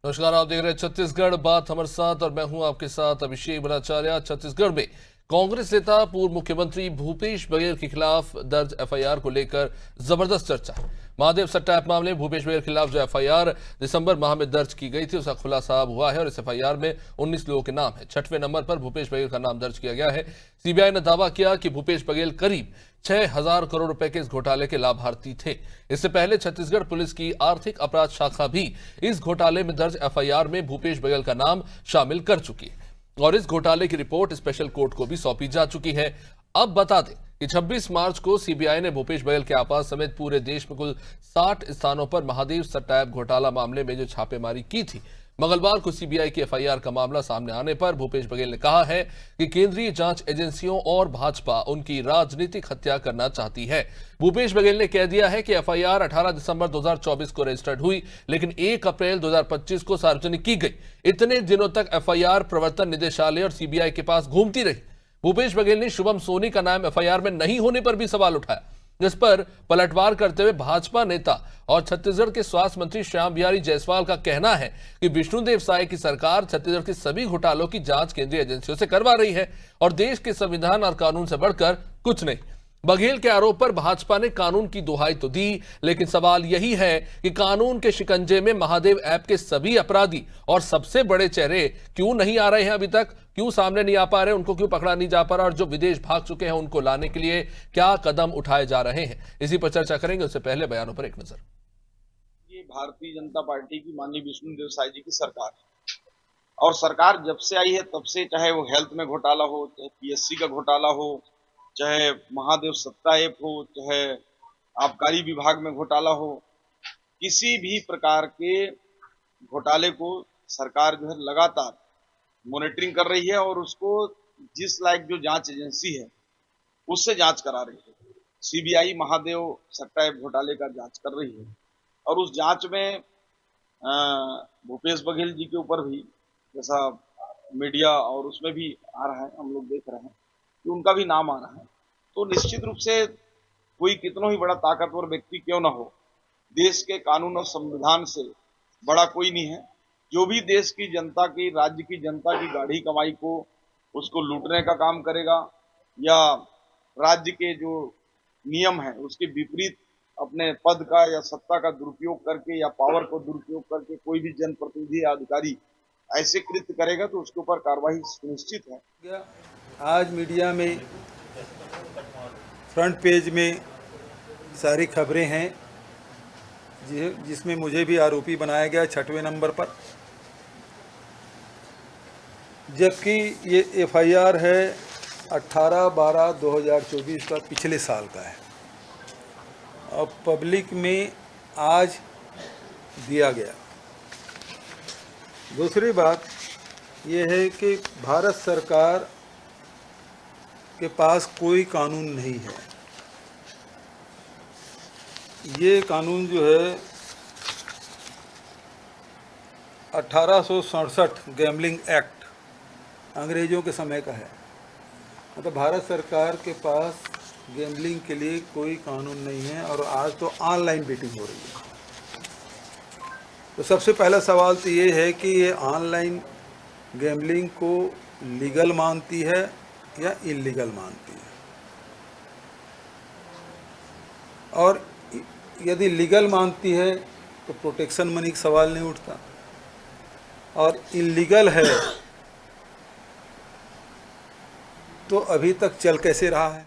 नमस्कार, आप देख रहे हैं छत्तीसगढ़ बात हमारे साथ और मैं हूं आपके साथ अभिषेक भट्टाचार्य। छत्तीसगढ़ में कांग्रेस नेता पूर्व मुख्यमंत्री भूपेश बघेल के खिलाफ दर्ज एफआईआर को लेकर जबरदस्त चर्चा है। महादेव सट्टा ऐप मामले में भूपेश बघेल के खिलाफ जो एफआईआर दिसंबर माह में दर्ज की गई थी उसका खुलासा हुआ है और इस एफआईआर में 19 लोगों के नाम है। 6वें नंबर पर भूपेश बघेल का नाम दर्ज किया गया है। सीबीआई ने दावा किया कि भूपेश बघेल करीब 6,000 करोड़ रुपए के इस घोटाले के लाभार्थी थे। इससे पहले छत्तीसगढ़ पुलिस की आर्थिक अपराध शाखा भी इस घोटाले में दर्ज एफआईआर में भूपेश बघेल का नाम शामिल कर चुकी है और इस घोटाले की रिपोर्ट स्पेशल कोर्ट को भी सौंपी जा चुकी है। अब बता दें कि 26 मार्च को सीबीआई ने भूपेश बघेल के आवास समेत पूरे देश में कुल 60 स्थानों पर महादेव सट्टा ऐप घोटाला मामले में जो छापेमारी की थी। मंगलवार को सीबीआई की एफआईआर का मामला सामने आने पर भूपेश बघेल ने कहा है कि केंद्रीय जांच एजेंसियों और भाजपा उनकी राजनीतिक हत्या करना चाहती है। भूपेश बघेल ने कह दिया है कि एफआईआर 18 दिसंबर 2024 को रजिस्टर्ड हुई लेकिन 1 अप्रैल 2025 को सार्वजनिक की गई। इतने दिनों तक एफआईआर प्रवर्तन निदेशालय और सीबीआई के पास घूमती रही। भूपेश बघेल ने शुभम सोनी का नाम एफआईआर में नहीं होने पर भी सवाल उठाया, जिस पर पलटवार करते हुए भाजपा नेता और छत्तीसगढ़ के स्वास्थ्य मंत्री श्याम बिहारी जायसवाल का कहना है कि विष्णुदेव साय की सरकार छत्तीसगढ़ के सभी घोटालों की जांच केंद्रीय एजेंसियों से करवा रही है और देश के संविधान और कानून से बढ़कर कुछ नहीं। बघेल के आरोप पर भाजपा ने कानून की दुहाई तो दी, लेकिन सवाल यही है कि कानून के शिकंजे में महादेव ऐप के सभी अपराधी और सबसे बड़े चेहरे क्यों नहीं आ रहे हैं, अभी तक क्यों सामने नहीं आ पा रहे, उनको क्यों पकड़ा नहीं जा पा रहा और जो विदेश भाग चुके हैं उनको लाने के लिए क्या कदम उठाए जा रहे हैं। इसी पर चर्चा करेंगे। उससे पहले बयानों पर एक नजर। ये भारतीय जनता पार्टी की माननीय विष्णुदेव साय जी की सरकार है और सरकार जब से आई है तब से, चाहे वो हेल्थ में घोटाला हो, चाहे पीएससी का घोटाला हो, चाहे महादेव सट्टा ऐप हो, चाहे आबकारी विभाग में घोटाला हो, किसी भी प्रकार के घोटाले को सरकार जो है लगातार मॉनिटरिंग कर रही है और उसको जिस लायक जो जांच एजेंसी है उससे जांच करा रही है। सीबीआई महादेव सट्टा ऐप घोटाले का जांच कर रही है और उस जांच में भूपेश बघेल जी के ऊपर भी, जैसा मीडिया और उसमें भी आ रहा है, हम लोग देख रहे हैं कि उनका भी नाम आ रहा है। तो निश्चित रूप से कोई कितना ही बड़ा ताकतवर व्यक्ति क्यों ना हो, देश के कानून और संविधान से बड़ा कोई नहीं है। जो भी देश की जनता की, राज्य की जनता की गाढ़ी कमाई को उसको लूटने का काम करेगा या राज्य के जो नियम है उसके विपरीत अपने पद का या सत्ता का दुरुपयोग करके या पावर को दुरुपयोग करके कोई भी जनप्रतिनिधि या अधिकारी ऐसे कृत्य करेगा तो उसके ऊपर कार्रवाई सुनिश्चित है। आज मीडिया में फ्रंट पेज में सारी खबरें हैं जिसमें मुझे भी आरोपी बनाया गया 6वें नंबर पर, जबकि ये एफआईआर है 18/12/2024 का, पिछले साल का है और पब्लिक में आज दिया गया। दूसरी बात यह है कि भारत सरकार के पास कोई कानून नहीं है। ये कानून जो है 1867 गैम्बलिंग एक्ट अंग्रेज़ों के समय का है। मतलब भारत सरकार के पास गैम्बलिंग के लिए कोई कानून नहीं है और आज तो ऑनलाइन बेटिंग हो रही है। तो सबसे पहला सवाल तो ये है कि ये ऑनलाइन गैम्बलिंग को लीगल मानती है या इलीगल मानती है, और यदि लीगल मानती है तो प्रोटेक्शन मनी का सवाल नहीं उठता, और इलीगल है तो अभी तक चल कैसे रहा है।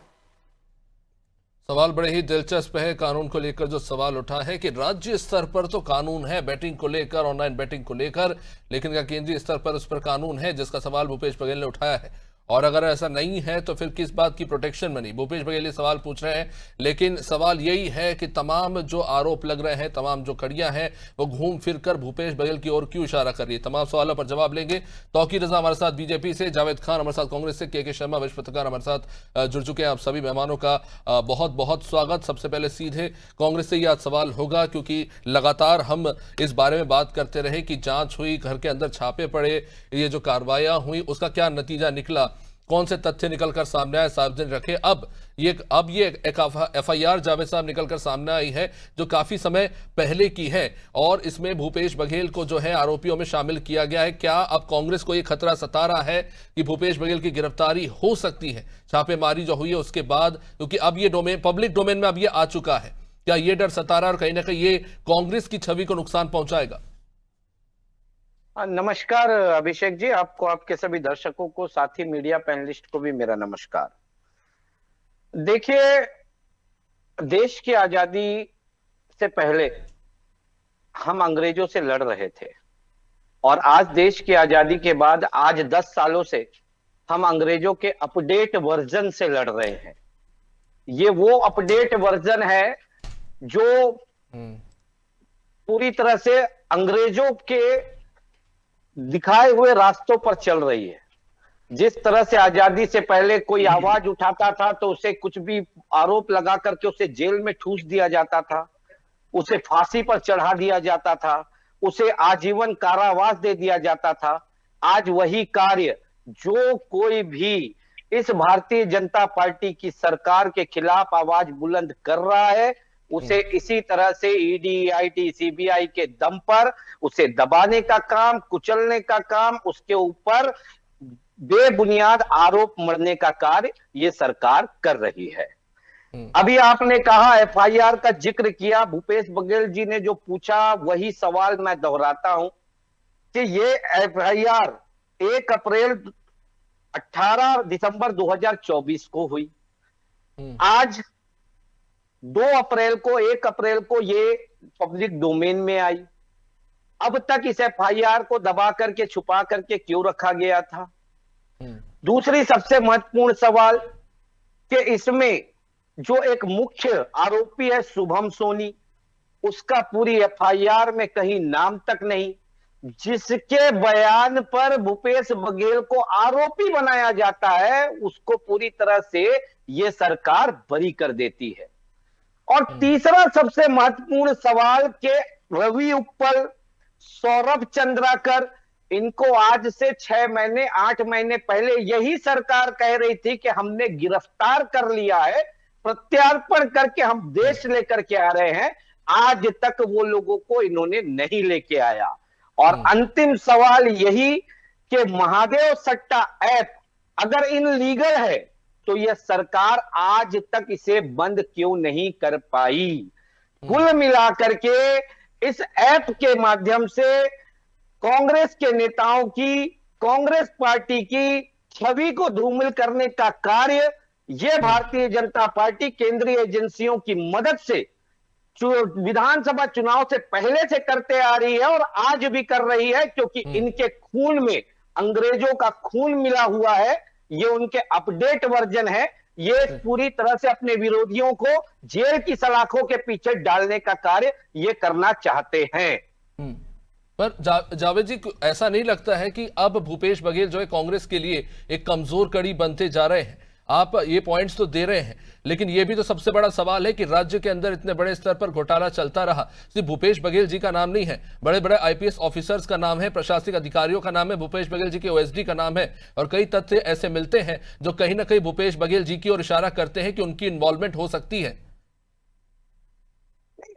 सवाल बड़े ही दिलचस्प है। कानून को लेकर जो सवाल उठा है कि राज्य स्तर पर तो कानून है बैटिंग को लेकर, ऑनलाइन बैटिंग को लेकर, लेकिन क्या केंद्रीय स्तर पर उस पर कानून है, जिसका सवाल भूपेश बघेल ने उठाया है। और अगर ऐसा नहीं है तो फिर किस बात की प्रोटेक्शन मनी, भूपेश बघेल ये सवाल पूछ रहे हैं। लेकिन सवाल यही है कि तमाम जो आरोप लग रहे हैं, तमाम जो कड़ियां हैं, वो घूम फिर कर भूपेश बघेल की ओर क्यों इशारा कर रही है। तमाम सवालों पर जवाब लेंगे। तौकीर रजा हमारे साथ बीजेपी से, जावेद खान हमारे साथ कांग्रेस से, के शर्मा वरिष्ठ पत्रकार हमारे साथ जुड़ चुके हैं। आप सभी मेहमानों का बहुत बहुत स्वागत। सबसे पहले सीधे कांग्रेस से ही आज सवाल होगा, क्योंकि लगातार हम इस बारे में बात करते रहे कि जांच हुई, घर के अंदर छापे पड़े, ये जो कार्रवाइयां हुई उसका क्या नतीजा निकला। कौन से तथ्य निकलकर सामने आए, सार्वजनिक रखे। अब ये एक एफआईआर जावेद साहब निकलकर सामने आई है जो काफी समय पहले की है और इसमें भूपेश बघेल को जो है आरोपियों में शामिल किया गया है। क्या अब कांग्रेस को ये खतरा सता रहा है कि भूपेश बघेल की गिरफ्तारी हो सकती है छापेमारी जो हुई है उसके बाद, क्योंकि अब ये डोमेन पब्लिक डोमेन में अब ये आ चुका है। क्या ये डर सता रहा है और कहीं ना कहीं ये कांग्रेस की छवि को नुकसान पहुंचाएगा? नमस्कार अभिषेक जी, आपको, आपके सभी दर्शकों को, साथ ही मीडिया पैनलिस्ट को भी मेरा नमस्कार। देखिए, देश की आजादी से पहले हम अंग्रेजों से लड़ रहे थे और आज देश की आजादी के बाद आज 10 सालों से हम अंग्रेजों के अपडेट वर्जन से लड़ रहे हैं। ये वो अपडेट वर्जन है जो पूरी तरह से अंग्रेजों के दिखाए हुए रास्तों पर चल रही है। जिस तरह से आजादी से पहले कोई आवाज उठाता था तो उसे कुछ भी आरोप लगा करके उसे जेल में ठूस दिया जाता था, उसे फांसी पर चढ़ा दिया जाता था, उसे आजीवन कारावास दे दिया जाता था। आज वही कार्य जो कोई भी इस भारतीय जनता पार्टी की सरकार के खिलाफ आवाज बुलंद कर रहा है, उसे इसी तरह से ईडी, आईटी, सीबीआई के दम पर उसे दबाने का काम, कुचलने का काम, उसके ऊपर बेबुनियाद आरोप मढ़ने का कार्य ये सरकार कर रही है। अभी आपने कहा, एफआईआर का जिक्र किया, भूपेश बघेल जी ने जो पूछा वही सवाल मैं दोहराता हूं कि ये एफआईआर 18 दिसंबर 2024 को हुई। आज 1 अप्रैल को ये पब्लिक डोमेन में आई। अब तक इस एफआईआर को दबा करके, छुपा करके क्यों रखा गया था? दूसरी सबसे महत्वपूर्ण सवाल कि इसमें जो एक मुख्य आरोपी है शुभम सोनी, उसका पूरी एफआईआर में कहीं नाम तक नहीं, जिसके बयान पर भूपेश बघेल को आरोपी बनाया जाता है, उसको पूरी तरह से यह सरकार बरी कर देती है। और तीसरा सबसे महत्वपूर्ण सवाल के रवि उप्पल, सौरभ चंद्राकर, इनको आज से 6 महीने 8 महीने पहले यही सरकार कह रही थी कि हमने गिरफ्तार कर लिया है, प्रत्यार्पण करके हम देश लेकर के आ रहे हैं। आज तक वो लोगों को इन्होंने नहीं लेके आया। और अंतिम सवाल यही कि महादेव सट्टा ऐप अगर इनलीगल है तो यह सरकार आज तक इसे बंद क्यों नहीं कर पाई? कुल मिलाकर के इस ऐप के माध्यम से कांग्रेस के नेताओं की, कांग्रेस पार्टी की छवि को धूमिल करने का कार्य यह भारतीय जनता पार्टी केंद्रीय एजेंसियों की मदद से विधानसभा चुनाव से पहले से करते आ रही है और आज भी कर रही है, क्योंकि इनके खून में अंग्रेजों का खून मिला हुआ है। ये उनके अपडेट वर्जन है। ये पूरी तरह से अपने विरोधियों को जेल की सलाखों के पीछे डालने का कार्य ये करना चाहते हैं। पर जावेद जी, ऐसा नहीं लगता है कि अब भूपेश बघेल जो है कांग्रेस के लिए एक कमजोर कड़ी बनते जा रहे हैं? आप ये पॉइंट्स तो दे रहे हैं, लेकिन ये भी तो सबसे बड़ा सवाल है कि राज्य के अंदर इतने बड़े स्तर पर घोटाला चलता रहा। सिर्फ भूपेश बघेल जी का नाम नहीं है, बड़े बड़े आईपीएस ऑफिसर्स का नाम है, प्रशासनिक अधिकारियों का नाम है, भूपेश बघेल जी के ओएसडी का नाम है, और कई तथ्य ऐसे मिलते हैं जो कहीं ना कहीं भूपेश बघेल जी की ओर इशारा करते हैं कि उनकी इन्वॉल्वमेंट हो सकती है।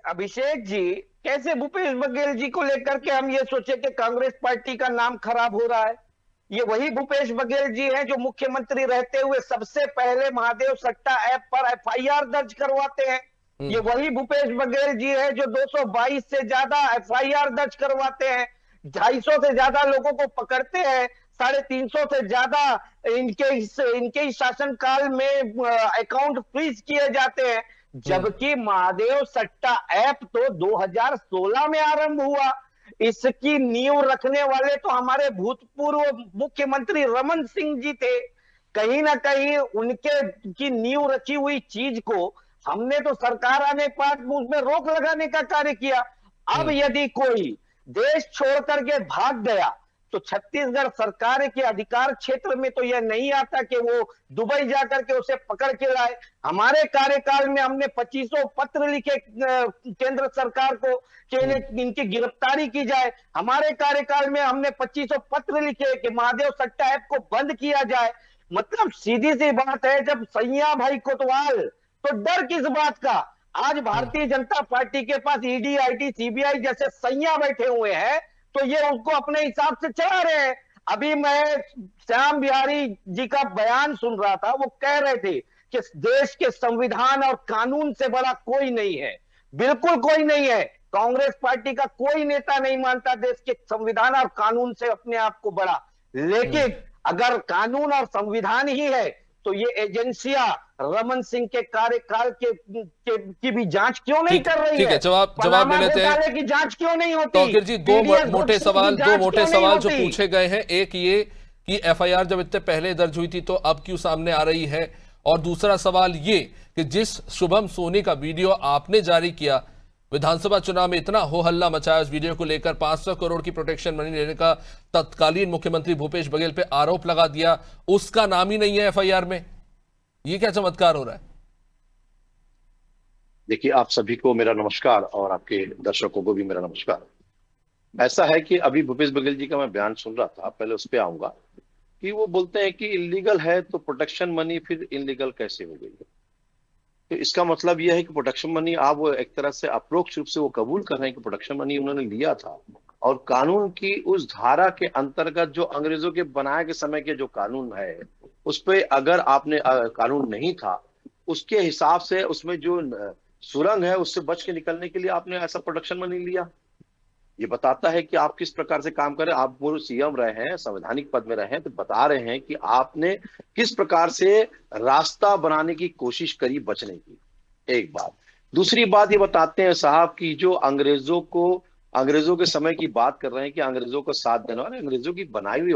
अभिषेक जी, कैसे भूपेश बघेल जी को लेकर के हम ये सोचे कि कांग्रेस पार्टी का नाम खराब हो रहा है? ये वही भूपेश बघेल जी हैं जो मुख्यमंत्री रहते हुए सबसे पहले महादेव सट्टा ऐप पर एफआईआर दर्ज करवाते हैं। ये वही भूपेश बघेल जी हैं जो 222 से ज्यादा एफआईआर दर्ज करवाते हैं, 250 से ज्यादा लोगों को पकड़ते हैं, 350 से ज्यादा इनके शासनकाल में अकाउंट फ्रीज किए जाते हैं। जबकि महादेव सट्टा ऐप तो 2016 में आरंभ हुआ। इसकी नींव रखने वाले तो हमारे भूतपूर्व मुख्यमंत्री रमन सिंह जी थे। कहीं ना कहीं उनके की नींव रखी हुई चीज को हमने तो सरकार आने पर उसमें रोक लगाने का कार्य किया। अब यदि कोई देश छोड़ करके भाग गया तो छत्तीसगढ़ सरकार के अधिकार क्षेत्र में तो यह नहीं आता कि वो दुबई जाकर के उसे पकड़ के लाए। हमारे कार्यकाल में हमने 2500 पत्र लिखे केंद्र सरकार को कि इनकी गिरफ्तारी की जाए। हमारे कार्यकाल में हमने 2500 पत्र लिखे कि महादेव सट्टा ऐप को बंद किया जाए। मतलब सीधी सी बात है, जब सैया भाई कोतवाल तो डर किस बात का। आज भारतीय जनता पार्टी के पास ईडी, आईटी, सीबीआई जैसे सैया बैठे हुए हैं, तो ये उनको अपने हिसाब से चला रहे हैं। अभी मैं श्याम बिहारी जी का बयान सुन रहा था, वो कह रहे थे कि देश के संविधान और कानून से बड़ा कोई नहीं है। बिल्कुल कोई नहीं है। कांग्रेस पार्टी का कोई नेता नहीं मानता देश के संविधान और कानून से अपने आप को बड़ा। लेकिन अगर कानून और संविधान ही है तो ये एजेंसियां रमन सिंह के कार्यकाल की भी जांच क्यों नहीं कर रही है? ठीक है, जवाब ले लेते हैं की जांच क्यों नहीं होती? तौकीर जी, दो मोटे सवाल जो पूछे गए हैं। एक ये कि एफआईआर जब इतने पहले दर्ज हुई थी तो अब क्यों सामने आ रही है, और दूसरा सवाल ये कि जिस शुभम सोनी का वीडियो आपने जारी किया, विधानसभा चुनाव में इतना हो हल्ला मचाया उस वीडियो को लेकर, 500 करोड़ की प्रोटेक्शन मनी लेने का तत्कालीन मुख्यमंत्री भूपेश बघेल पे आरोप लगा दिया, उसका नाम ही नहीं है एफआईआर में। ये क्या चमत्कार हो रहा है? देखिए, आप सभी को मेरा नमस्कार और आपके दर्शकों को भी मेरा नमस्कार। ऐसा है कि अभी भूपेश बघेल जी का मैं बयान सुन रहा था, पहले उस पर आऊंगा, कि वो बोलते हैं कि इलीगल है तो प्रोटेक्शन मनी फिर इलीगल कैसे हो गई है। तो इसका मतलब यह है कि प्रोटेक्शन मनी, आप वो एक तरह से अप्रोक्ष रूप से वो कबूल कर रहे हैं कि प्रोटेक्शन मनी उन्होंने लिया था, और कानून की उस धारा के अंतर्गत जो अंग्रेजों के बनाए के समय के जो कानून है उस पे अगर आपने कानून नहीं था, उसके हिसाब से उसमें जो सुरंग है उससे बच के निकलने के लिए आपने ऐसा प्रोटेक्शन मनी लिया। ये बताता है कि आप किस प्रकार से काम करें। आप पूर्व सीएम रहे हैं, संवैधानिक पद में रहे हैं, तो बता रहे हैं कि आपने किस प्रकार से रास्ता बनाने की कोशिश करी बचने की। एक बात। दूसरी बात ये बताते हैं साहब कि जो अंग्रेजों के समय की बात कर रहे हैं कि अंग्रेजों को साथ देना, और अंग्रेजों की बनाई हुई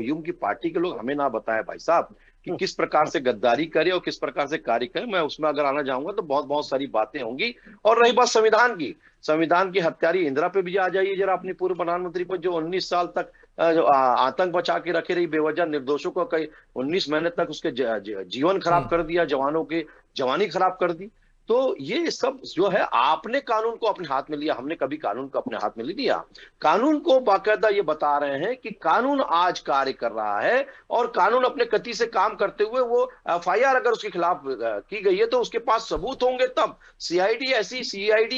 ह्यूम की पार्टी के लोग हमें ना बताए भाई साहब कि किस प्रकार से गद्दारी करे और किस प्रकार से कार्य करे। मैं उसमें अगर आना चाहूंगा तो बहुत बहुत सारी बातें होंगी। और रही बात संविधान की, संविधान की हत्यारी इंदिरा पे भी आ जाइए जरा, अपनी पूर्व प्रधानमंत्री पर, जो 19 साल तक आतंक बचा के रखे रही, बेवजह निर्दोषों को कई 19 महीने तक उसके जीवन खराब कर दिया, जवानों के जवानी खराब कर दी। तो ये सब जो है आपने कानून को अपने हाथ में लिया, हमने कभी कानून को अपने हाथ में नहीं लिया। कानून को बाकायदा ये बता रहे हैं कि कानून आज कार्य कर रहा है, और कानून अपने गति से काम करते हुए वो एफआईआर अगर उसके खिलाफ की गई है तो उसके पास सबूत होंगे तब। सीआईडी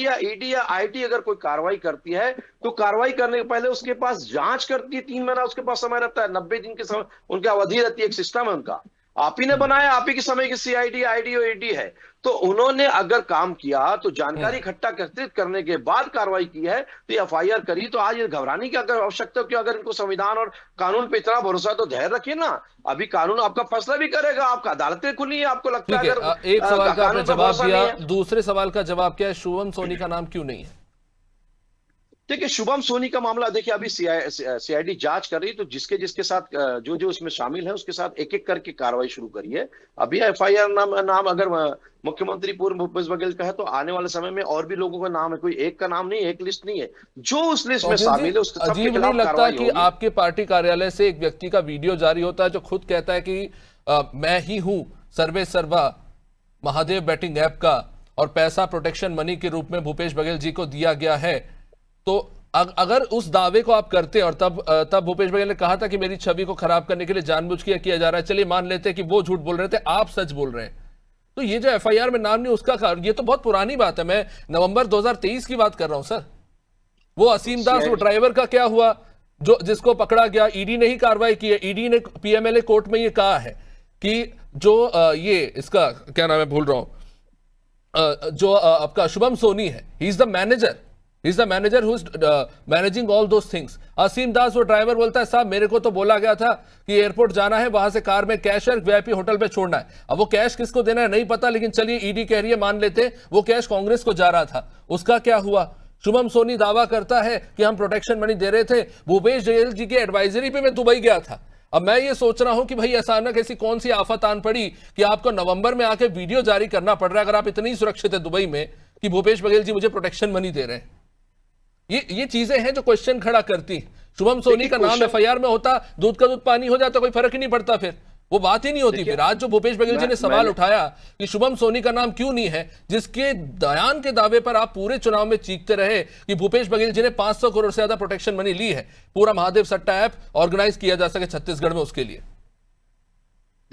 या ईडी या आईटी अगर कोई कार्रवाई करती है तो कार्रवाई करने के पहले उसके पास जांच करती है, 3 महीना उसके पास समय रहता है, 90 दिन के समय उनकी अवधि रहती है, एक सिस्टम है उनका। आप ही ने बनाया, आप ही के समय की सीआईडी, आईडी और ईडी है। तो उन्होंने अगर काम किया तो जानकारी इकट्ठा एकत्रित करने के बाद कार्रवाई की है, तो एफआईआर करी, तो आज ये घबराने की अगर आवश्यकता क्यों? अगर इनको संविधान और कानून पे इतना भरोसा है तो धैर्य रखिए ना। अभी कानून आपका फैसला भी करेगा, आपका अदालतें खुली है, आपको लगता है अगर एक सवाल का आपने जवाब दिया, दूसरे सवाल का जवाब क्या है? शुभम सोनी का नाम क्यों नहीं है? देखिए, शुभम सोनी का मामला देखिए अभी सीआईडी जांच कर रही है, तो जिसके साथ जो उसमें शामिल है उसके साथ एक एक करके कार्रवाई शुरू करी है। अभी एफआईआर नाम अगर मुख्यमंत्री पूर्व भूपेश बघेल का है तो आने वाले समय में और भी लोगों का नाम है, कोई एक का नाम नहीं, एक लिस्ट नहीं है, जो उस लिस्ट में शामिल है उसके सबके अजीब नहीं लगता कि आपके पार्टी कार्यालय से एक व्यक्ति का वीडियो जारी होता है जो खुद कहता है कि मैं ही हूं सर्वे सर्वा महादेव बैटिंग ऐप का, और पैसा प्रोटेक्शन मनी के रूप में भूपेश बघेल जी को दिया गया है। तो अगर उस दावे को आप करते हैं, और तब भूपेश बघेल ने कहा था कि मेरी छवि को खराब करने के लिए जानबूझ के किया जा रहा है, चलिए मान लेते हैं कि वो झूठ बोल रहे थे, आप सच बोल रहे हैं, तो ये जो एफआईआर में नाम नहीं उसका कारण, ये तो बहुत पुरानी बात है। मैं नवंबर 2023 की बात कर रहा हूं सर। वो असीम दास, वो ड्राइवर का क्या हुआ जिसको पकड़ा गया? ईडी ने ही कार्रवाई की है। ईडी ने पीएमएलए कोर्ट में ये कहा है कि जो ये इसका क्या नाम है भूल रहा हूं, जो आपका शुभम सोनी है, he is the manager, He's the manager who's managing all those things. असीम दास वो ड्राइवर बोलता है साहब मेरे को तो बोला गया था कि एयरपोर्ट जाना है, वहां से कार में कैश है, वीआईपी होटल पे छोड़ना है। अब वो कैश किसको देना है नहीं पता, लेकिन चलिए ईडी कह रही है, मान लेते वो कैश कांग्रेस को जा रहा था, उसका क्या हुआ? शुभम सोनी दावा करता है कि हम प्रोटेक्शन मनी दे रहे थे, भूपेश बघेल जी की एडवाइजरी पे मैं दुबई गया था। अब मैं ये सोच रहा हूं कि भाई अचानक ऐसी कौन सी आफत आन पड़ी कि आपको नवंबर में आके वीडियो जारी करना पड़ रहा है, अगर आप इतनी सुरक्षित है दुबई में, कि भूपेश बघेल जी मुझे प्रोटेक्शन मनी दे रहे हैं। ये चीजें हैं जो क्वेश्चन खड़ा करती। शुभम सोनी का नाम एफआईआर में होता, दूध का दूध पानी हो जाता, कोई फर्क ही नहीं पड़ता, फिर वो बात ही नहीं होती। फिर आज जो भूपेश बघेल जी ने सवाल उठाया कि शुभम सोनी का नाम क्यों नहीं है, जिसके बयान के दावे पर आप पूरे चुनाव में चीखते रहे कि भूपेश बघेल जी ने 500 करोड़ से ज्यादा प्रोटेक्शन मनी ली है, पूरा महादेव सट्टा ऐप ऑर्गेनाइज किया जा सके छत्तीसगढ़ में उसके लिए।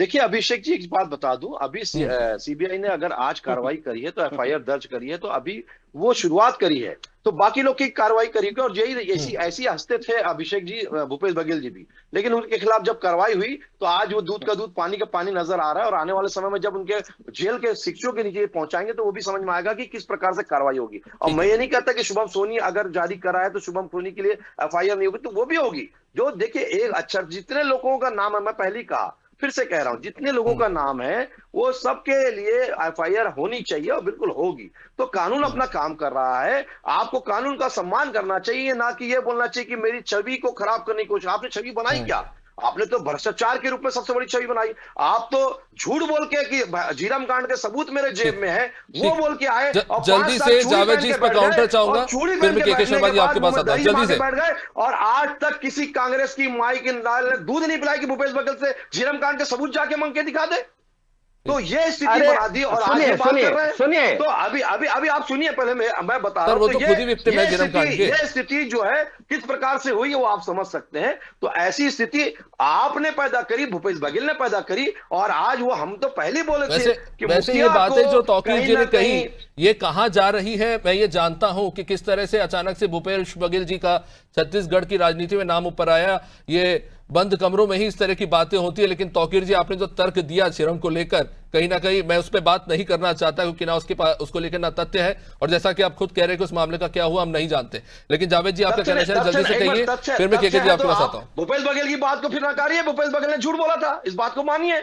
देखिए अभिषेक जी, एक बात बता दूं, अभी सीबीआई ने अगर आज कार्रवाई करी है तो एफआईआर दर्ज करी है, तो अभी वो शुरुआत करी है, तो बाकी लोग की कार्रवाई करेंगे। और यही ऐसी ऐसी हंसते थे अभिषेक जी, भूपेश बघेल जी भी, लेकिन उनके खिलाफ जब कार्रवाई हुई तो आज वो दूध का दूध पानी का पानी नजर आ रहा है। और आने वाले समय में जब उनके जेल के शिक्षों के नीचे पहुंचाएंगे तो वो भी समझ में आएगा कि किस प्रकार से कार्रवाई होगी। और मैं ये नहीं कहता कि शुभम सोनी अगर जारी करा है तो शुभम सोनी के लिए एफआईआर नहीं होगी, तो वो भी होगी। जो देखिए एक अच्छा, जितने लोगों का नाम है, मैं पहले ही कहा, फिर से कह रहा हूं, जितने लोगों का नाम है वो सबके लिए एफआईआर होनी चाहिए और बिल्कुल होगी। तो कानून अपना काम कर रहा है, आपको कानून का सम्मान करना चाहिए, ना कि ये बोलना चाहिए कि मेरी छवि को खराब करने की कोशिश। आपने छवि बनाई क्या? आपने तो भ्रष्टाचार के रूप में सबसे बड़ी छवि बनाई। आप तो झूठ बोल के कि झीरम कांड के सबूत मेरे जेब में है, वो बोल के आए और जल्दी से जावेद जी इस पर काउंटर चाहूंगा, फिर मैं के शर्मा जी आपके पास आता हूं, जल्दी से। बैठ गए और आज तक किसी कांग्रेस की माई के दूध नहीं पिलाई कि भूपेश बघेल से झीरम कांड के सबूत जाके मांग के दिखा दे। तो ये स्थिति बना दी। और आज ये बात कर रहे हैं, सुनिए तो अभी आप सुनिए, पहले मैं बता रहा हूं। तो ये स्थिति जो है किस प्रकार से हुई है वो आप समझ सकते हैं। तो ऐसी स्थिति आपने पैदा करी, भूपेश बघेल ने पैदा करी, और आज वो हम तो पहले बोले थे कि वैसे ये बातें जो तौकीर जी ने कही, ये कहां जा रही है मैं ये जानता हूं कि किस तरह से अचानक से भूपेश बघेल जी का छत्तीसगढ़ की राजनीति में नाम ऊपर आया। ये बंद कमरों में ही इस तरह की बातें होती है। लेकिन तौकीर जी आपने जो तर्क दिया झीरम को लेकर, कहीं ना कहीं मैं उस पर बात नहीं करना चाहता, क्योंकि ना उसके पास उसको लेकर ना तथ्य है, और जैसा कि आप खुद कह रहे हैं कि उस मामले का क्या हुआ हम नहीं जानते। लेकिन जावेद जी आपका कहना चाहिए, जल्दी से कहिए, फिर मैं केके जी आपके पास आता हूं। भूपेश बघेल की बात को फिर नकारिए। भूपेश बघेल ने झूठ बोला था, इस बात को मानिए।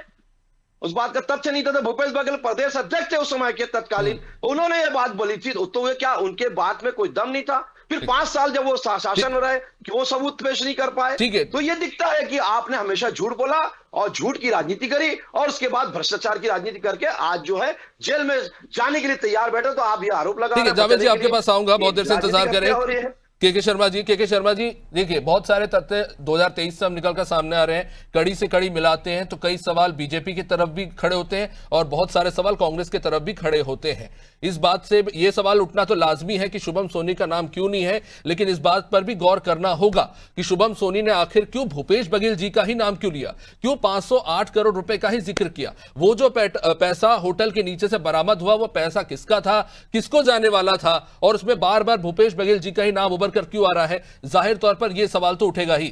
उस बात का तथ्य नहीं था। भूपेश बघेल प्रदेश अध्यक्ष थे उस समय के तत्कालीन, उन्होंने ये बात बोली थी, तो वे क्या उनके बात में कोई दम नहीं था? फिर 5 साल जब वो शासन में रहे कि वो सबूत पेश नहीं कर पाए। ठीक है, तो ये दिखता है कि आपने हमेशा झूठ बोला और झूठ की राजनीति करी, और उसके बाद भ्रष्टाचार की राजनीति करके आज जो है जेल में जाने के लिए तैयार बैठे। तो आप ये आरोप लगा। ठीक है जावेद जी आपके पास आऊंगा, बहुत देर से इंतजार करें। के शर्मा जी देखिए बहुत सारे तथ्य 2023 से हम निकल कर सामने आ रहे हैं, कड़ी से कड़ी मिलाते हैं तो कई सवाल बीजेपी की तरफ भी खड़े होते हैं और बहुत सारे सवाल कांग्रेस की तरफ भी खड़े होते हैं। इस बात से ये सवाल उठना तो लाजमी है कि शुभम सोनी का नाम क्यों नहीं है, लेकिन इस बात पर भी गौर करना होगा कि शुभम सोनी ने आखिर क्यों भूपेश बघेल जी का ही नाम क्यों लिया, क्यों 508 करोड़ रुपए का ही जिक्र किया। वो जो पैसा होटल के नीचे से बरामद हुआ, वो पैसा किसका था, किसको जाने वाला था, और उसमें बार बार भूपेश बघेल जी का ही नाम कर क्यों आ रहा है? जाहिर तौर पर यह सवाल तो उठेगा ही।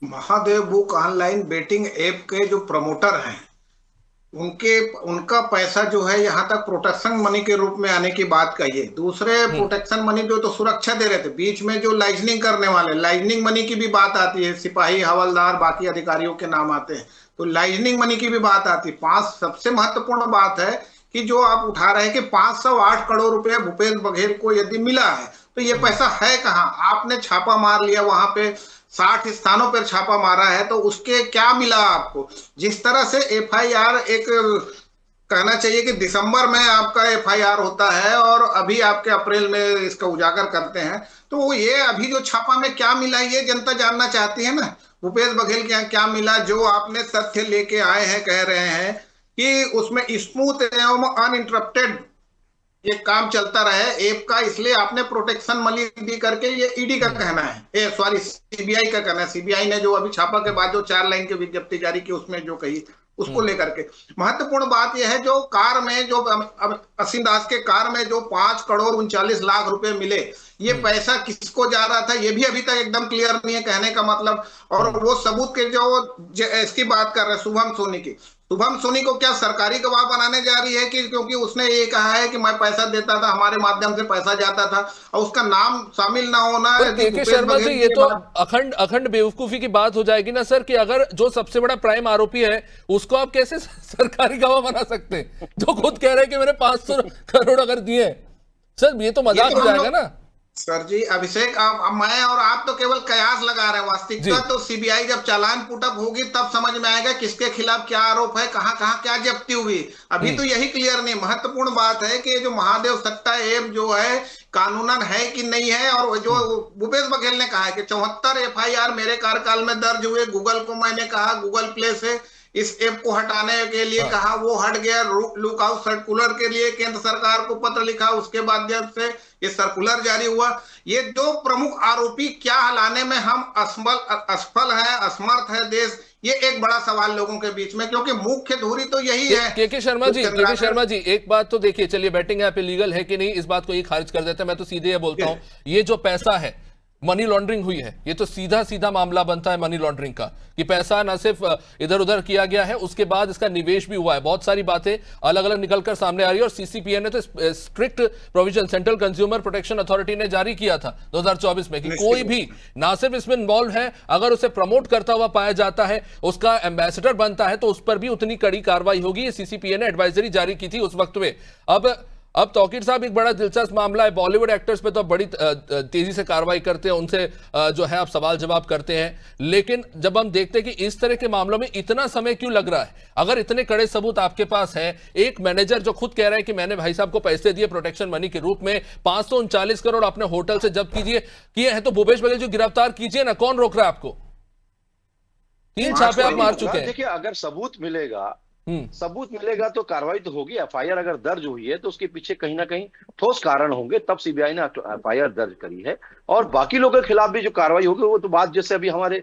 Mahadev book online betting app के जो प्रमोटर हैं, उनका पैसा जो है यहाँ तक प्रोटेक्शन मनी के रूप में आने की बात कही है। दूसरे प्रोटेक्शन मनी जो तो सुरक्षा दे रहे थे, बीच में जो लाइजनिंग करने वाले, लाइजनिंग मनी की भी बात आती है, सिपाही हवलदार बाकी अधिकारियों के नाम आते हैं, तो लाइजनिंग मनी की भी बात आती है। 5 सबसे महत्वपूर्ण बात है कि जो आप उठा रहे हैं कि 508 करोड़ रुपया भूपेश बघेल को यदि मिला है तो ये पैसा है कहां? आपने छापा मार लिया, वहां पे 60 स्थानों पर छापा मारा है, तो उसके क्या मिला आपको? जिस तरह से एफआईआर, एक कहना चाहिए कि दिसंबर में आपका एफआईआर होता है और अभी आपके अप्रैल में इसका उजागर करते हैं, तो ये अभी जो छापा में क्या मिला ये जनता जानना चाहती है ना। भूपेश बघेल के यहाँ क्या मिला? जो आपने तथ्य लेके आए हैं, कह रहे हैं कि उसमें स्मूथ एवं अनइंटरप्टेड ये काम चलता रहे ऐप का, इसलिए आपने प्रोटेक्शन मनी दी करके, ये ईडी का कहना है, सॉरी सीबीआई का कहना है। सीबीआई ने जो अभी छापा के बाद जो 4 लाइन की विज्ञप्ति जारी की उसमें जो कही, उसको लेकर के महत्वपूर्ण बात यह है, जो कार में जो असीम दास के कार में जो 5 करोड़ 39 लाख रुपए मिले, ये पैसा किसको जा रहा था ये भी अभी तक एकदम क्लियर नहीं है, कहने का मतलब। और वो सबूत के जो इसकी बात कर रहे हैं शुभम सोनी की, शुभम सोनी को क्या सरकारी गवाह बनाने जा रही है कि क्योंकि उसने ये कहा है कि मैं पैसा देता था, हमारे माध्यम से पैसा जाता था, और उसका नाम शामिल ना होना। के शर्मा जी ये तो अखंड बेवकूफी की बात हो जाएगी ना सर, कि अगर जो सबसे बड़ा प्राइम आरोपी है उसको आप कैसे सरकारी गवाह बना सकते हैं, जो खुद कह रहे हैं कि मैंने 500 करोड़ अगर दिए? सर ये तो मजाक हो जाएगा ना। सर जी अभिषेक, आप मैं और आप तो केवल कयास लगा रहे हैं, वास्तविकता तो सीबीआई जब चालान पुटअप होगी तब समझ में आएगा किसके खिलाफ क्या आरोप है, कहां कहां क्या जब्ती हुई। अभी तो यही क्लियर नहीं। महत्वपूर्ण बात है कि जो महादेव सट्टा ऐप जो है कानूनन है कि नहीं है, और जो भूपेश बघेल ने कहा है कि 74 एफआईआर मेरे कार्यकाल में दर्ज हुए, गूगल को मैंने कहा, गूगल प्ले से इस ऐप को हटाने के लिए कहा, वो हट गया। लुकआउट सर्कुलर के लिए केंद्र सरकार को पत्र लिखा, उसके माध्यम से ये सर्कुलर जारी हुआ। ये 2 प्रमुख आरोपी क्या हलाने में हम असफल हैं, असमर्थ है देश, ये एक बड़ा सवाल लोगों के बीच में, क्योंकि मुख्य धुरी तो यही है। के शर्मा जी एक बात तो देखिए, चलिए बैटिंग ऐप इलीगल है कि नहीं इस बात को ये खारिज कर देते हैं। मैं तो सीधे ये बोलता हूं, ये जो पैसा है मनी लॉन्ड्रिंग हुई है, ये तो सीधा सीधा मामला बनता है मनी लॉन्ड्रिंग का, कि पैसा ना सिर्फ इधर उधर किया गया है, उसके बाद इसका निवेश भी हुआ है। बहुत सारी बातें अलग अलग निकलकर सामने आ रही है, और सीसीपीए ने तो strict provision central consumer protection authority ने जारी किया था 2024 में कि कोई भी ना सिर्फ इसमें इन्वॉल्व है, अगर उसे प्रमोट करता हुआ पाया जाता है, उसका एम्बेसडर बनता है, तो उस पर भी उतनी कड़ी कार्रवाई होगी। ये सीसीपीए ने एडवाइजरी जारी की थी उस वक्त में। अब तौकीर साहब, एक बड़ा दिलचस्प मामला है, बॉलीवुड एक्टर्स पे तो बड़ी तेजी से कार्रवाई करते हैं, उनसे जो है आप सवाल जवाब करते हैं, लेकिन जब हम देखते हैं कि इस तरह के मामलों में इतना समय क्यों लग रहा है, अगर इतने कड़े सबूत आपके पास है, एक मैनेजर जो खुद कह रहा है कि मैंने भाई साहब को पैसे दिए प्रोटेक्शन मनी के रूप में, 539 करोड़ अपने होटल से जब्त किए हैं, तो भूपेश बघेल जो गिरफ्तार कीजिए ना, कौन रोक रहा है आपको? 3 छापे आप मार चुके हैं। देखिए, अगर सबूत मिलेगा तो कार्रवाई तो होगी। एफआईआर अगर दर्ज हुई है तो उसके पीछे कहीं ना कहीं ठोस कारण होंगे, तब सीबीआई ने एफआईआर दर्ज करी है। और बाकी लोगों के खिलाफ भी जो कार्रवाई होगी वो तो बात, जैसे अभी हमारे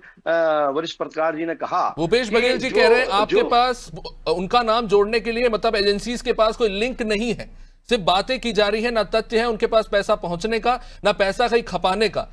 वरिष्ठ पत्रकार जी ने कहा, भूपेश बघेल जी कह रहे हैं आपके पास उनका नाम जोड़ने के लिए, मतलब एजेंसीज के पास कोई लिंक नहीं है, सिर्फ बातें की जा रही है, ना तथ्य है उनके पास पैसा पहुंचने का, ना पैसा कहीं खपाने का।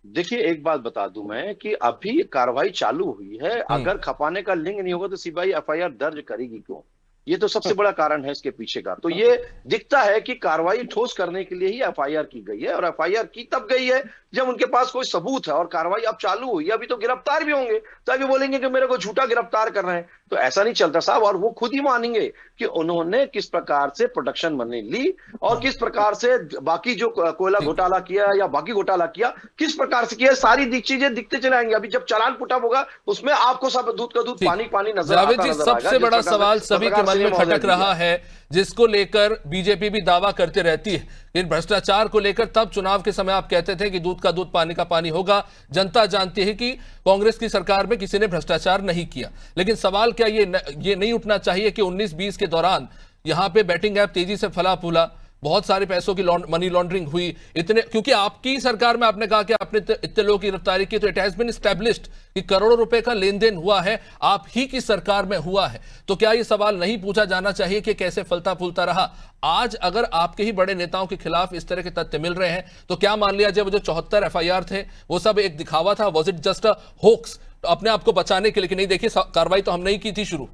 देखिए, एक बात बता दूं मैं कि अभी कार्रवाई चालू हुई है, अगर खपाने का लिंक नहीं होगा तो सीबीआई एफआईआर दर्ज करेगी क्यों? ये तो सबसे बड़ा कारण है इसके पीछे का। तो ये दिखता है कि कार्रवाई ठोस करने के लिए ही एफआईआर की गई है, और एफआईआर की तब गई है जब उनके पास कोई सबूत है, और कार्रवाई अब चालू हुई है। अभी तो गिरफ्तार भी होंगे, तो अभी बोलेंगे कि मेरे को झूठा गिरफ्तार कर रहे हैं, तो ऐसा नहीं चलता साहब। और वो खुद ही मानेंगे कि उन्होंने किस प्रकार से प्रोटेक्शन मनी ली, और किस प्रकार से बाकी जो कोयला घोटाला किया या बाकी घोटाला किया, किस प्रकार से किया, सारी चीजें दिखते चले आएंगे। अभी जब चालान पुटअप होगा उसमें आपको सब दूध का दूध पानी पानी नजर आएगा। सबसे बड़ा सवाल सभी के मन में खटक रहा है, जिसको लेकर बीजेपी भी दावा करते रहती है, इन भ्रष्टाचार को लेकर तब चुनाव के समय आप कहते थे कि दूध का दूध पानी का पानी होगा। जनता जानती है कि कांग्रेस की सरकार में किसी ने भ्रष्टाचार नहीं किया, लेकिन सवाल क्या ये नहीं उठना चाहिए कि 19-20 के दौरान यहां पे बैटिंग ऐप तेजी से फला फूला, बहुत सारे पैसों की मनी लॉन्ड्रिंग हुई, इतने, क्योंकि आपकी सरकार में आपने कहा कि आपने इतने लोगों की गिरफ्तारी की, तो इट हैज बीन एस्टैब्लिश्ड कि करोड़ों रुपए का लेन देन हुआ है, आप ही की सरकार में हुआ है। तो क्या ये सवाल नहीं पूछा जाना चाहिए कि कैसे फलता फूलता रहा? आज अगर आपके ही बड़े नेताओं के खिलाफ इस तरह के तथ्य मिल रहे हैं, तो क्या मान लिया जाए वो जो 74 एफआईआर थे वो सब एक दिखावा था? Was it just a hoax अपने आप को बचाने के लिए कि नहीं देखिए कार्रवाई तो हमने ही की थी शुरू?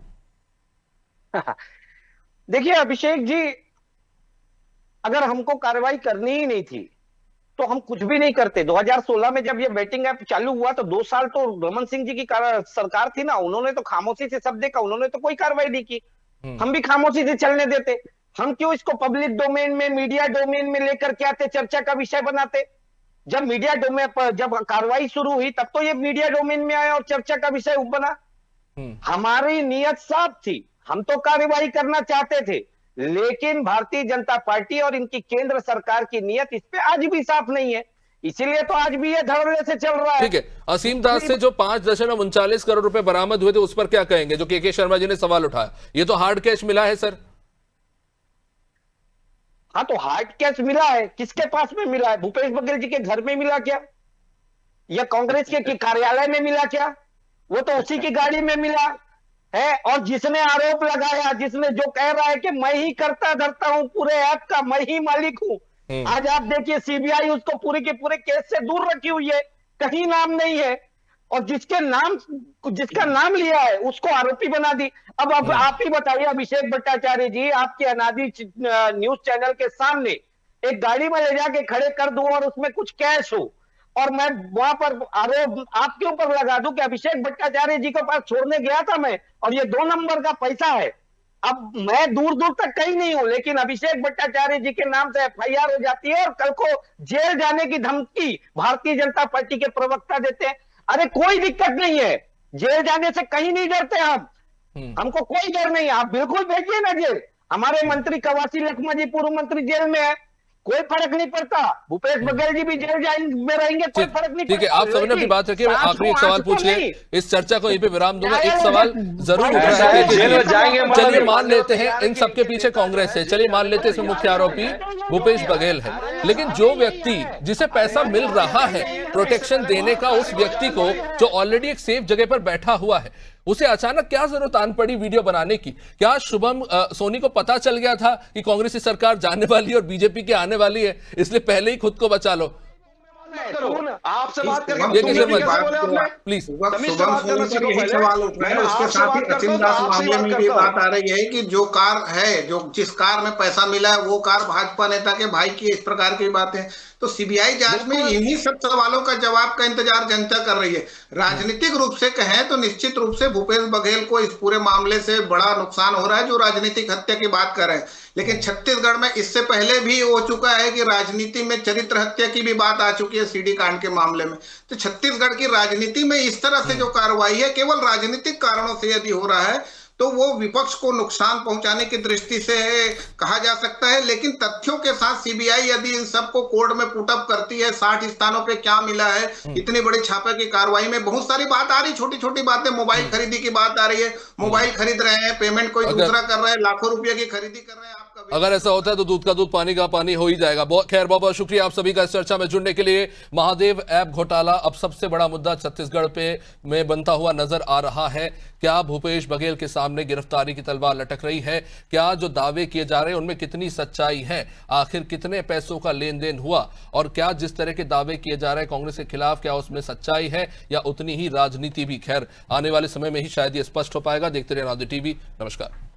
देखिए अभिषेक जी, अगर हमको कार्रवाई करनी ही नहीं थी तो हम कुछ भी नहीं करते। 2016 में जब ये बैटिंग ऐप चालू हुआ तो 2 साल तो रमन सिंह जी की सरकार थी ना, उन्होंने तो खामोशी से सब देखा, उन्होंने तो कोई कार्रवाई नहीं की। हम भी खामोशी से चलने देते? हम क्यों इसको पब्लिक डोमेन में, मीडिया डोमेन में लेकर के आते, चर्चा का विषय बनाते? जब मीडिया डोमेन पर जब कार्रवाई शुरू हुई तब तो ये मीडिया डोमेन में आया और चर्चा का विषय बना। हमारी नीयत साफ थी, हम तो कार्रवाई करना चाहते थे, लेकिन भारतीय जनता पार्टी और इनकी केंद्र सरकार की नीयत इस पे आज भी साफ नहीं है, इसीलिए तो आज भी ये धड़ल्ले से चल रहा है। ठीक है, असीम दास से जो 5.39 करोड़ रुपए बरामद हुए थे उस पर क्या कहेंगे, जो के शर्मा जी ने सवाल उठाया? ये तो हार्ड कैश मिला है सर। हाँ, तो हार्ड कैश मिला है, किसके पास में मिला है? भूपेश बघेल जी के घर में मिला क्या, या कांग्रेस के कार्यालय में मिला क्या? वो तो उसी की गाड़ी में मिला है। और जिसने आरोप लगाया, जिसने जो कह रहा है कि मैं ही करता धरता हूं पूरे ऐप का, मैं ही मालिक हूं, आज आप देखिए सीबीआई उसको पूरे के पूरे केस से दूर रखी हुई है, कहीं नाम नहीं है, और जिसका नाम लिया है उसको आरोपी बना दी। अब आप ही बताइए अभिषेक भट्टाचार्य जी, आपके अनादि न्यूज चैनल के सामने एक गाड़ी में ले जाके खड़े कर दूं और उसमें कुछ कैश हो, और मैं वहां पर आरोप आपके ऊपर लगा दूं कि अभिषेक भट्टाचार्य जी के पास छोड़ने गया था मैं, और ये 2 नंबर का पैसा है। अब मैं दूर दूर तक कहीं नहीं हूं, लेकिन अभिषेक भट्टाचार्य जी के नाम से एफआईआर हो जाती है और कल को जेल जाने की धमकी भारतीय जनता पार्टी के प्रवक्ता देते हैं। अरे कोई दिक्कत नहीं है, जेल जाने से कहीं नहीं डरते हम, हमको कोई डर नहीं है, आप बिल्कुल भेजिए ना जेल। हमारे मंत्री कवासी लखमा जी पूर्व मंत्री जेल में है, कोई फर्क नहीं पड़ता। भूपेश बघेल जी भी जेल में रहेंगे, कोई फर्क नहीं ठीक है, आप सबने अपनी बात रखिए। मैं आखिरी एक सवाल पूछ ले, इस चर्चा को यहीं पे विराम दूंगा। एक सवाल जरूर उठ रहा है कि चलिए मान लेते हैं इन सबके पीछे कांग्रेस है, चलिए मान लेते हैं इसमें मुख्य आरोपी भूपेश बघेल है, लेकिन जो व्यक्ति जिसे पैसा मिल रहा है प्रोटेक्शन देने का, उस व्यक्ति को जो ऑलरेडी एक सेफ जगह पर बैठा हुआ है, उसे अचानक क्या जरूरत आन पड़ी वीडियो बनाने की? क्या शुभम सोनी को पता चल गया था कि कांग्रेस की सरकार जाने वाली है और बीजेपी की आने वाली है, इसलिए पहले ही खुद को बचा लो? आपसे बात ये करके कैसे प्लीज शुभम सोनी पर यही सवाल उठ रहा है। उसके साथ ही अचिन दास मामले में भी बात आ रही है कि जो कार है, जो जिस कार में पैसा मिला है वो कार भाजपा नेता के भाई की, इस प्रकार की बातें। तो सीबीआई जांच में इन्हीं सब सवालों का जवाब का इंतजार जनता कर रही है। राजनीतिक रूप से कहें तो निश्चित रूप से भूपेश बघेल को इस पूरे मामले से बड़ा नुकसान हो रहा है, जो राजनीतिक हत्या की बात कर रहे हैं। लेकिन छत्तीसगढ़ में इससे पहले भी हो चुका है कि राजनीति में चरित्र हत्या की भी बात आ चुकी है सीडी कांड के मामले में। तो छत्तीसगढ़ की राजनीति में इस तरह से जो कार्रवाई है केवल राजनीतिक कारणों से यदि हो रहा है तो वो विपक्ष को नुकसान पहुंचाने की दृष्टि से कहा जा सकता है। लेकिन तथ्यों के साथ सीबीआई यदि इन सबको कोर्ट में पुटअप करती है, 60 स्थानों पे क्या मिला है, इतनी बड़ी छापे की कार्रवाई में बहुत सारी बात आ रही, छोटी छोटी बातें, मोबाइल खरीदी की बात आ रही है, मोबाइल खरीद रहे हैं, पेमेंट कोई दूसरा कर रहा है, लाखों रुपए की खरीदी कर रहे हैं। अगर ऐसा होता है तो दूध का दूध पानी का पानी हो ही जाएगा। खैर, बहुत बहुत शुक्रिया आप सभी का इस चर्चा में जुड़ने के लिए। महादेव ऐप घोटाला अब सबसे बड़ा मुद्दा छत्तीसगढ़ में बनता हुआ नजर आ रहा है। क्या भूपेश बघेल के सामने गिरफ्तारी की तलवार लटक रही है? क्या जो दावे किए जा रहे हैं उनमें कितनी सच्चाई है? आखिर कितने पैसों का लेन देन हुआ? और क्या जिस तरह के दावे किए जा रहे हैं कांग्रेस के खिलाफ, क्या उसमें सच्चाई है या उतनी ही राजनीति भी? खैर, आने वाले समय में ही शायद ये स्पष्ट हो पाएगा। देखते रहिए अनादि टीवी। नमस्कार।